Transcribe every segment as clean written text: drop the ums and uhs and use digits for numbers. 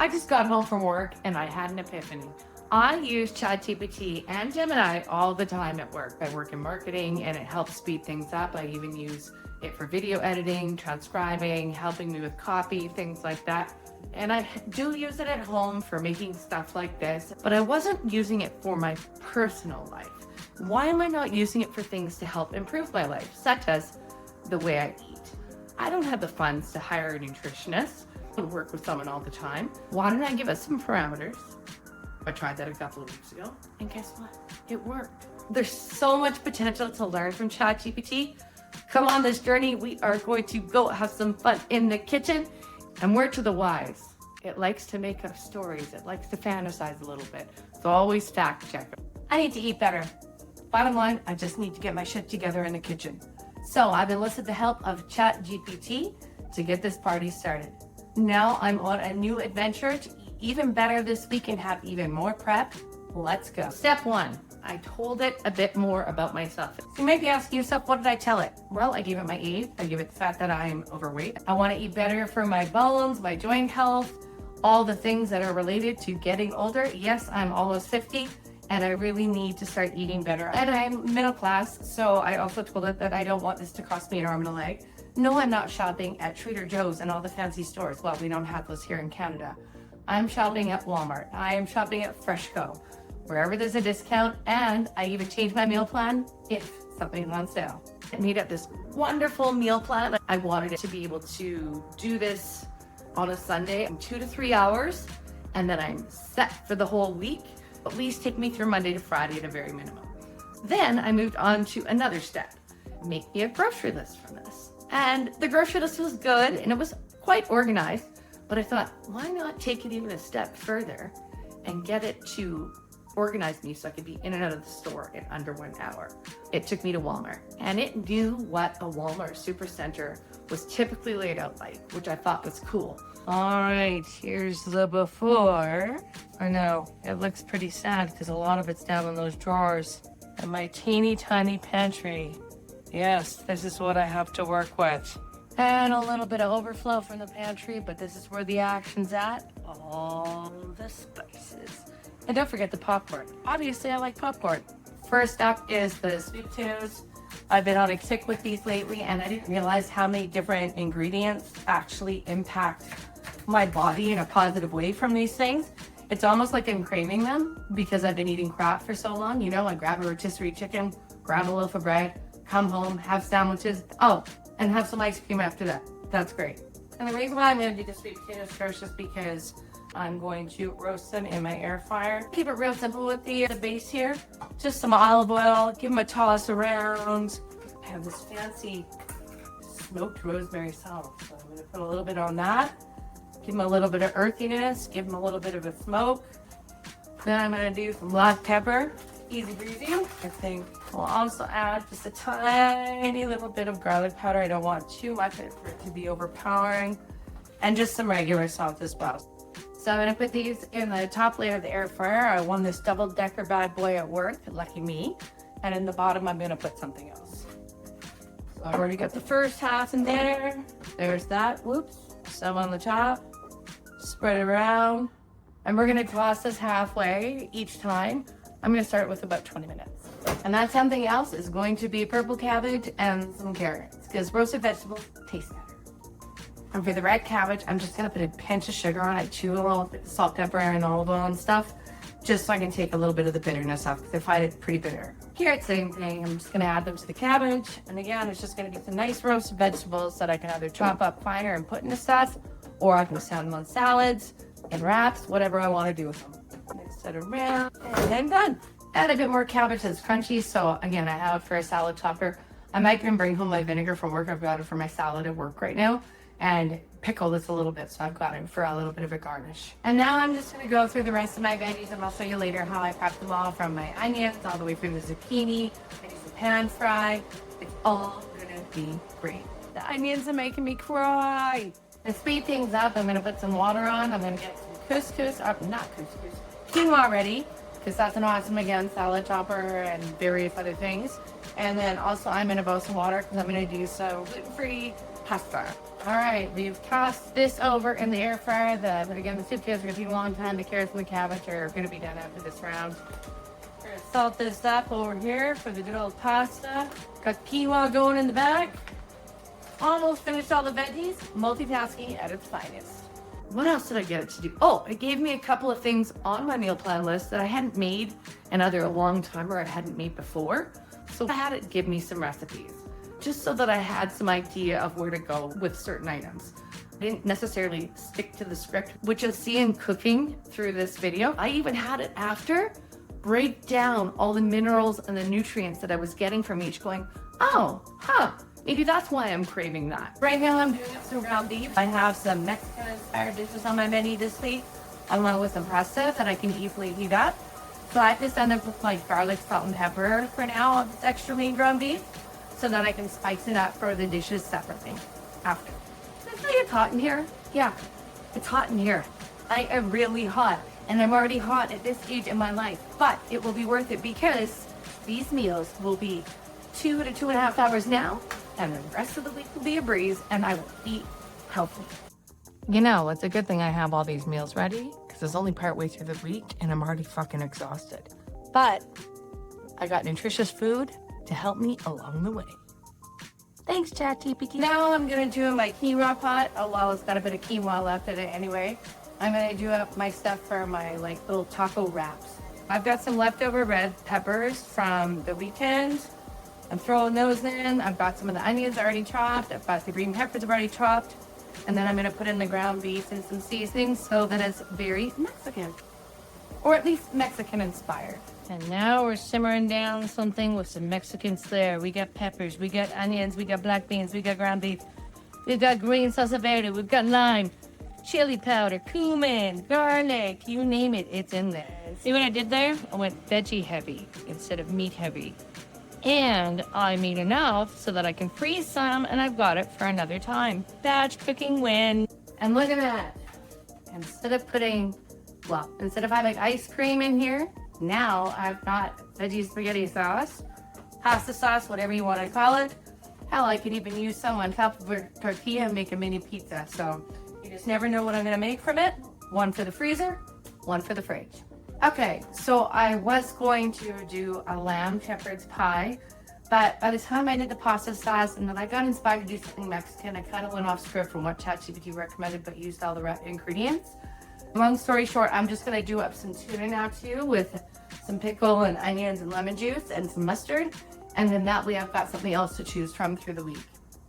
I just got home from work and I had an epiphany. I use ChatGPT and Gemini all the time at work. I work in marketing and it helps speed things up. I even use it for video editing, transcribing, helping me with copy, things like that. And I do use it at home for making stuff like this, but I wasn't using it for my personal life. Why am I not using it for things to help improve my life, such as the way I eat? I don't have the funds to hire a nutritionist and work with someone all the time. Why don't I give us some parameters? I tried that a couple of weeks ago, and guess what? It worked. There's so much potential to learn from ChatGPT. Come on this journey. We are going to go have some fun in the kitchen. And word to the wise, it likes to make up stories. It likes to fantasize a little bit. So always fact check it. I need to eat better. Bottom line, I just need to get my shit together in the kitchen. So I've enlisted the help of ChatGPT to get this party started. Now I'm on a new adventure to eat even better this week and have even more prep. Let's go. Step 1, I told it a bit more about myself. So you might be asking yourself, what did I tell it? Well, I gave it my age. I gave it the fact that I'm overweight. I want to eat better for my bones, my joint health, all the things that are related to getting older. Yes, I'm almost 50 and I really need to start eating better. And I'm middle class, so I also told it that I don't want this to cost me an arm and a leg. No, I'm not shopping at Trader Joe's and all the fancy stores. Well, we don't have those here in Canada. I'm shopping at Walmart. I am shopping at Freshco, wherever there's a discount, and I even change my meal plan if something's on sale. I made up this wonderful meal plan. I wanted it to be able to do this on a Sunday in 2 to 3 hours, and then I'm set for the whole week. At least take me through Monday to Friday at a very minimum. Then I moved on to another step. Make me a grocery list from this. And the grocery list was good and it was quite organized, but I thought, why not take it even a step further and get it to organize me so I could be in and out of the store in under 1 hour. It took me to Walmart and it knew what a Walmart Supercentre was typically laid out like, which I thought was cool. All right, here's the before. I know, it looks pretty sad because a lot of it's down in those drawers. And my teeny tiny pantry. Yes, this is what I have to work with. And a little bit of overflow from the pantry, but this is where the action's at. All the spices. And don't forget the popcorn. Obviously, I like popcorn. First up is the sweet potatoes. I've been on a kick with these lately, and I didn't realize how many different ingredients actually impact my body in a positive way from these things. It's almost like I'm craving them because I've been eating crap for so long. You know, I grab a rotisserie chicken, grab a loaf of bread, come home, have sandwiches. Oh, and have some ice cream after that. That's great. And the reason why I'm going to do the sweet potatoes first is because I'm going to roast them in my air fryer. Keep it real simple with the base here. Just some olive oil, give them a toss around. I have this fancy smoked rosemary salad, so I'm going to put a little bit on that. Give them a little bit of earthiness, give them a little bit of a smoke. Then I'm going to do some black pepper. Easy breezy. I think we'll also add just a tiny little bit of garlic powder. I don't want too much for it to be overpowering. And just some regular salt as well. So I'm going to put these in the top layer of the air fryer. I won this double-decker bad boy at work, lucky me. And in the bottom, I'm going to put something else. So I've already got the first half in there. There's that. Whoops. Some on the top. Spread it around. And we're going to toss this halfway each time. I'm going to start with about 20 minutes. And that something else is going to be purple cabbage and some carrots, because roasted vegetables taste better. And for the red cabbage, I'm just going to put a pinch of sugar on it, chew a little bit of salt, pepper, and olive oil and stuff, just so I can take a little bit of the bitterness off, because I find it pretty bitter. Carrots, same thing. I'm just going to add them to the cabbage. And again, it's just going to be some nice roasted vegetables that I can either chop up finer and put into stuff, or I can stand them on salads and wraps, whatever I want to do with them. Mix it around, and then done. Add a bit more cabbage that's crunchy. So again, I have for a salad topper. I might even bring home my vinegar from work. I've got it for my salad at work right now. And pickle this a little bit, so I've got it for a little bit of a garnish. And now I'm just going to go through the rest of my veggies, and I'll show you later how I prep them all, from my onions all the way through the zucchini. I use a pan fry. It's all going to be great. The onions are making me cry. To speed things up, I'm going to put some water on. I'm going to get some quinoa ready, because that's an awesome, again, salad topper and various other things. And then also I'm going to boil some water because I'm going to do some gluten-free pasta. All right, we've tossed this over in the air fryer. But again, the soup is going to take a long time. The carrots and the cabbage are going to be done after this round. We're going to salt this up over here for the good old pasta. Got quinoa going in the back. Almost finished all the veggies. Multitasking at its finest. What else did I get it to do? Oh, it gave me a couple of things on my meal plan list that I hadn't made in either a long time or I hadn't made before. So I had it give me some recipes, just so that I had some idea of where to go with certain items. I didn't necessarily stick to the script, which you'll see in cooking through this video. I even had it after break down all the minerals and the nutrients that I was getting from each, going, maybe that's why I'm craving that. Right now I'm doing some ground beef. I have some Mexican-inspired dishes on my menu this week, along with some pasta that I can easily heat up. So I just end up with like garlic, salt, and pepper for now of this extra lean ground beef, so that I can spice it up for the dishes separately after. Did I tell you it's hot in here? Yeah, it's hot in here. I am really hot, and I'm already hot at this stage in my life, but it will be worth it because these meals will be 2 to 2.5 hours now, and the rest of the week will be a breeze, and I will eat healthy. You know, it's a good thing I have all these meals ready, because it's only partway through the week, and I'm already fucking exhausted. But I got nutritious food to help me along the way. Thanks, ChatGPT. Now I'm gonna do my quinoa pot. Oh, well, it's got a bit of quinoa left in it anyway. I'm gonna do up my stuff for my like little taco wraps. I've got some leftover red peppers from the weekend. I'm throwing those in. I've got some of the onions already chopped. I've got the green peppers already chopped. And then I'm gonna put in the ground beef and some seasonings so that it's very Mexican. Or at least Mexican inspired. And now we're simmering down something with some Mexican flair. We got peppers, we got onions, we got black beans, we got ground beef. We've got green salsa verde, we've got lime, chili powder, cumin, garlic, you name it, it's in there. See what I did there? I went veggie heavy instead of meat heavy. And I made enough so that I can freeze some, and I've got it for another time. Batch cooking win. And look at that. Instead of having ice cream in here, now I've got veggie spaghetti sauce, pasta sauce, whatever you want to call it. Hell, I could even use some on top of a tortilla and make a mini pizza. So you just never know what I'm going to make from it. One for the freezer, one for the fridge. Okay, so I was going to do a lamb shepherd's pie, but by the time I did the pasta sauce and then I got inspired to do something Mexican, I kind of went off script from what ChatGPT recommended, but used all the right ingredients. Long story short, I'm just going to do up some tuna now too, with some pickle and onions and lemon juice and some mustard. And then that way I've got something else to choose from through the week.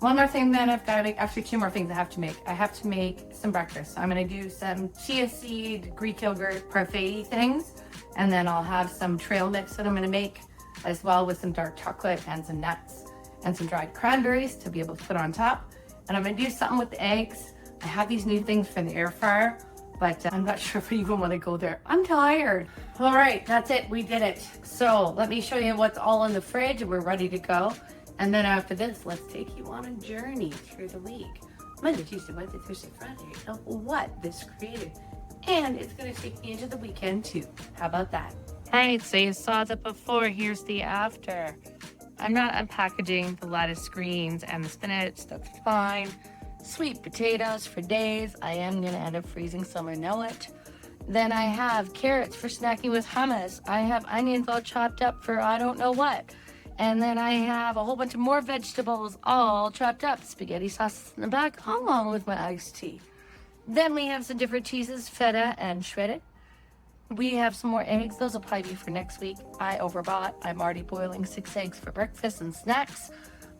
One more thing then I've got to make, actually 2 more things I have to make. I have to make some breakfast. I'm going to do some chia seed, Greek yogurt, parfait things. And then I'll have some trail mix that I'm going to make as well, with some dark chocolate and some nuts and some dried cranberries to be able to put on top. And I'm going to do something with the eggs. I have these new things for the air fryer, but I'm not sure if I even want to go there. I'm tired. All right, that's it. We did it. So let me show you what's all in the fridge. We're ready to go. And then after this, let's take you on a journey through the week. Monday, Tuesday, Wednesday, Thursday, Friday, of what this created. And it's going to take me into the weekend too. How about that? Alright, so you saw that before. Here's the after. I'm not unpackaging the lettuce greens and the spinach. That's fine. Sweet potatoes for days. I am going to end up freezing some, I know it. Then I have carrots for snacking with hummus. I have onions all chopped up for I don't know what. And then I have a whole bunch of more vegetables all chopped up. Spaghetti sauce in the back, along with my iced tea. Then we have some different cheeses, feta and shredded. We have some more eggs. Those will probably be for next week. I overbought. I'm already boiling 6 eggs for breakfast and snacks.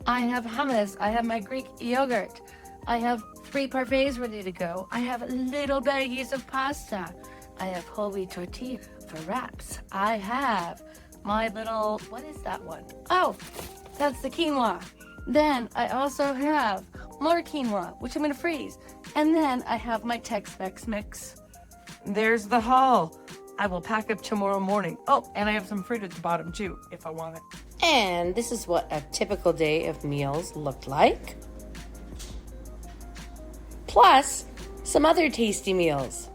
I have hummus. I have my Greek yogurt. I have 3 parfaits ready to go. I have little baggies of pasta. I have whole wheat tortilla for wraps. I have my little, what is that one? Oh, that's the quinoa. Then I also have more quinoa, which I'm going to freeze. And then I have my Tex-Mex mix. There's the haul. I will pack up tomorrow morning. Oh, and I have some fruit at the bottom too, if I want it. And this is what a typical day of meals looked like. Plus, some other tasty meals.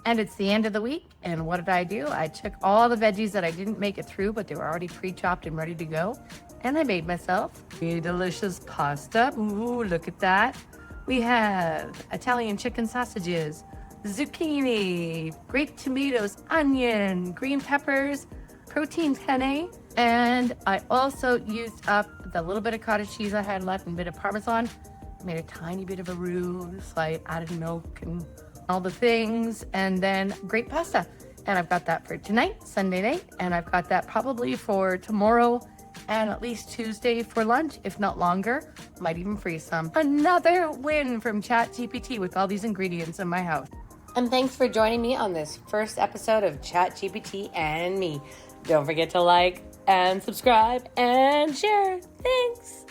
And it's the end of the week, and what did I do? I took all the veggies that I didn't make it through, but they were already pre-chopped and ready to go, And I made myself a delicious pasta. Ooh, look at that. We have Italian chicken sausages, zucchini, grape tomatoes, onion, green peppers, protein penne. And I also used up the little bit of cottage cheese I had left and a bit of Parmesan. Made a tiny bit of a roux, so I added milk and all the things, and then great pasta. And I've got that for tonight, Sunday night, and I've got that probably for tomorrow and at least Tuesday for lunch, if not longer. Might even freeze some. Another win from ChatGPT with all these ingredients in my house. And thanks for joining me on this first episode of ChatGPT and me. Don't forget to like and subscribe and share. Thanks.